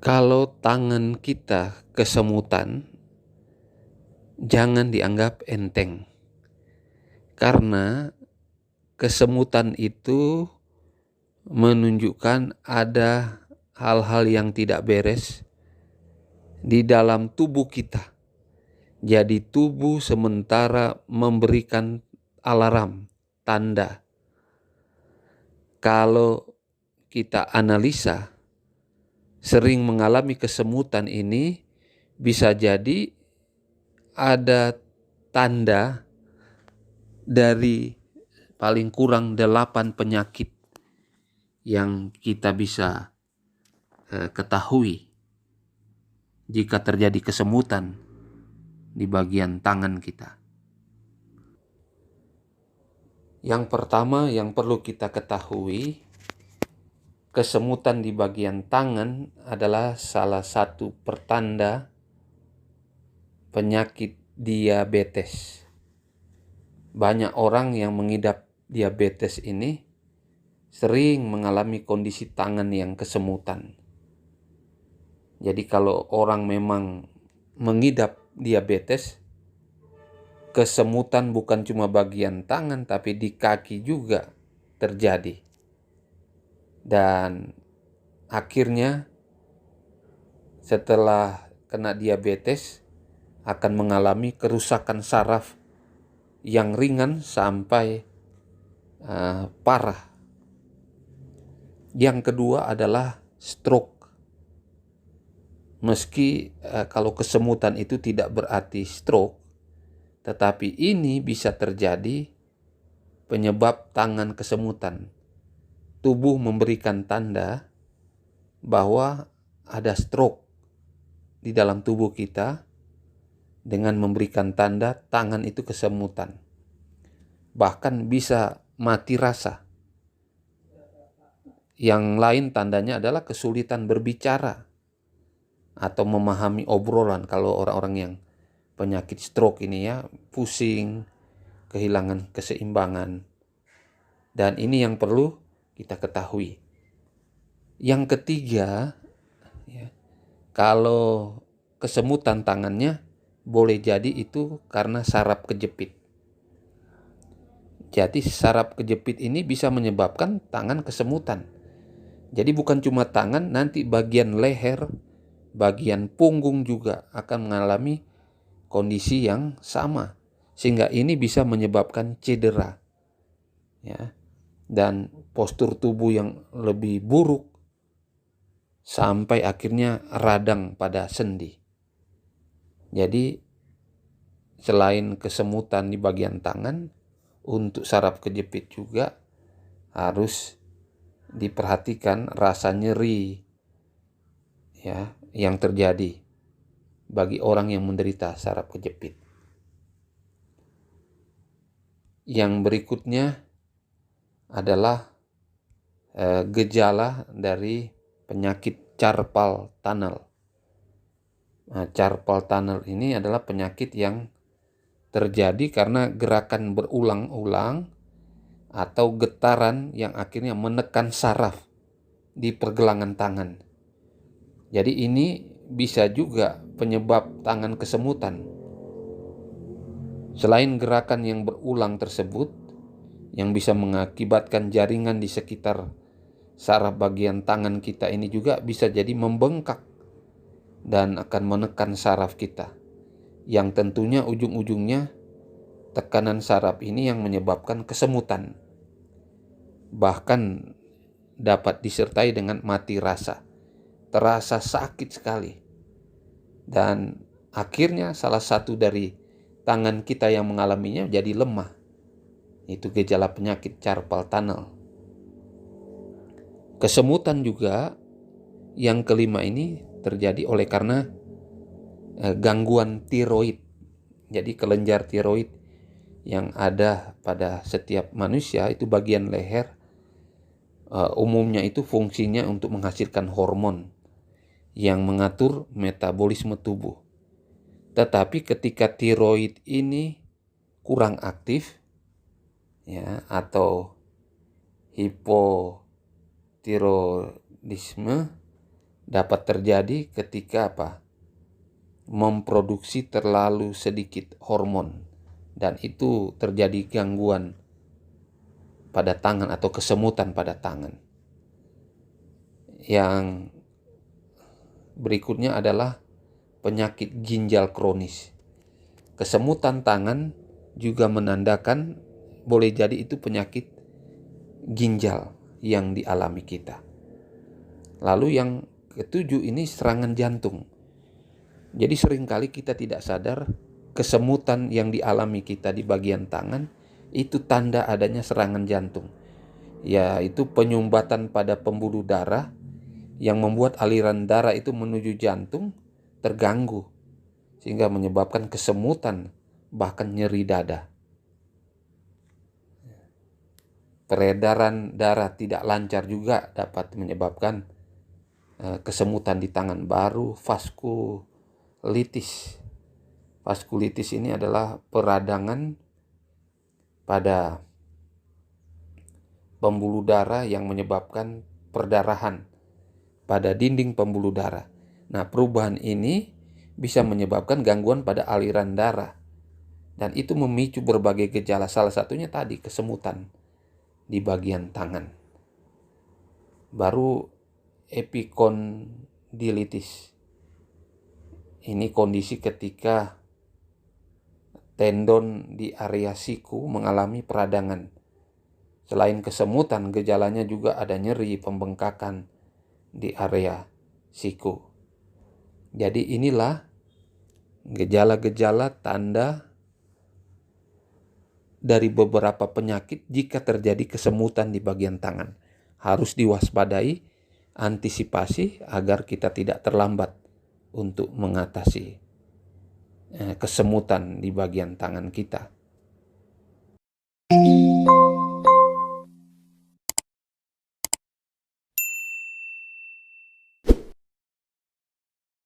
Kalau tangan kita kesemutan, jangan dianggap enteng. Karena kesemutan itu menunjukkan ada hal-hal yang tidak beres di dalam tubuh kita. Jadi tubuh sementara memberikan alarm, tanda. Kalau kita analisa, sering mengalami kesemutan ini bisa jadi ada tanda dari paling kurang 8 penyakit yang kita bisa ketahui jika terjadi kesemutan di bagian tangan kita. Yang pertama yang perlu kita ketahui, kesemutan di bagian tangan adalah salah satu pertanda penyakit diabetes. Banyak orang yang mengidap diabetes ini sering mengalami kondisi tangan yang kesemutan. Jadi kalau orang memang mengidap diabetes, kesemutan bukan cuma bagian tangan tapi di kaki juga terjadi. Dan akhirnya setelah kena diabetes akan mengalami kerusakan saraf yang ringan sampai parah. Yang kedua adalah stroke. Meski kalau kesemutan itu tidak berarti stroke, tetapi ini bisa terjadi penyebab tangan kesemutan. Tubuh memberikan tanda bahwa ada stroke di dalam tubuh kita dengan memberikan tanda tangan itu kesemutan. Bahkan bisa mati rasa. Yang lain tandanya adalah kesulitan berbicara atau memahami obrolan. Kalau orang-orang yang penyakit stroke ini ya, pusing, kehilangan keseimbangan. Dan ini yang perlu kita ketahui. Yang ketiga, ya, kalau kesemutan tangannya boleh jadi itu karena saraf kejepit. Jadi saraf kejepit ini bisa menyebabkan tangan kesemutan. Jadi bukan cuma tangan, nanti bagian leher, bagian punggung juga akan mengalami kondisi yang sama. Sehingga ini bisa menyebabkan cedera. Ya. Dan postur tubuh yang lebih buruk sampai akhirnya radang pada sendi. Jadi selain kesemutan di bagian tangan, untuk saraf kejepit juga harus diperhatikan rasa nyeri ya yang terjadi bagi orang yang menderita saraf kejepit. Yang berikutnya adalah gejala dari penyakit carpal tunnel. Nah, carpal tunnel ini adalah penyakit yang terjadi karena gerakan berulang-ulang atau getaran yang akhirnya menekan saraf di pergelangan tangan. Jadi ini bisa juga penyebab tangan kesemutan. Selain gerakan yang berulang tersebut, yang bisa mengakibatkan jaringan di sekitar saraf bagian tangan kita ini juga bisa jadi membengkak dan akan menekan saraf kita. Yang tentunya ujung-ujungnya tekanan saraf ini yang menyebabkan kesemutan. Bahkan dapat disertai dengan mati rasa. Terasa sakit sekali. Dan akhirnya salah satu dari tangan kita yang mengalaminya jadi lemah. Itu gejala penyakit carpal tunnel. Kesemutan juga yang kelima ini terjadi oleh karena gangguan tiroid. Jadi kelenjar tiroid yang ada pada setiap manusia itu bagian leher umumnya itu fungsinya untuk menghasilkan hormon yang mengatur metabolisme tubuh. Tetapi ketika tiroid ini kurang aktif ya atau hipotiroidisme, dapat terjadi ketika memproduksi terlalu sedikit hormon, dan itu terjadi gangguan pada tangan atau kesemutan pada tangan. Yang berikutnya adalah penyakit ginjal kronis. Kesemutan tangan juga menandakan boleh jadi itu penyakit ginjal yang dialami kita. Lalu yang ketujuh ini serangan jantung. Jadi seringkali kita tidak sadar kesemutan yang dialami kita di bagian tangan itu tanda adanya serangan jantung, yaitu penyumbatan pada pembuluh darah yang membuat aliran darah itu menuju jantung terganggu sehingga menyebabkan kesemutan bahkan nyeri dada. Peredaran darah tidak lancar juga dapat menyebabkan kesemutan di tangan. Baru vaskulitis. Vaskulitis ini adalah peradangan pada pembuluh darah yang menyebabkan perdarahan pada dinding pembuluh darah. Nah, perubahan ini bisa menyebabkan gangguan pada aliran darah, dan itu memicu berbagai gejala, salah satunya tadi kesemutan di bagian tangan. Baru epikondilitis. Ini kondisi ketika tendon di area siku mengalami peradangan. Selain kesemutan, gejalanya juga ada nyeri, pembengkakan di area siku. Jadi inilah gejala-gejala tanda dari beberapa penyakit jika terjadi kesemutan di bagian tangan. Harus diwaspadai, antisipasi agar kita tidak terlambat untuk mengatasi kesemutan di bagian tangan kita.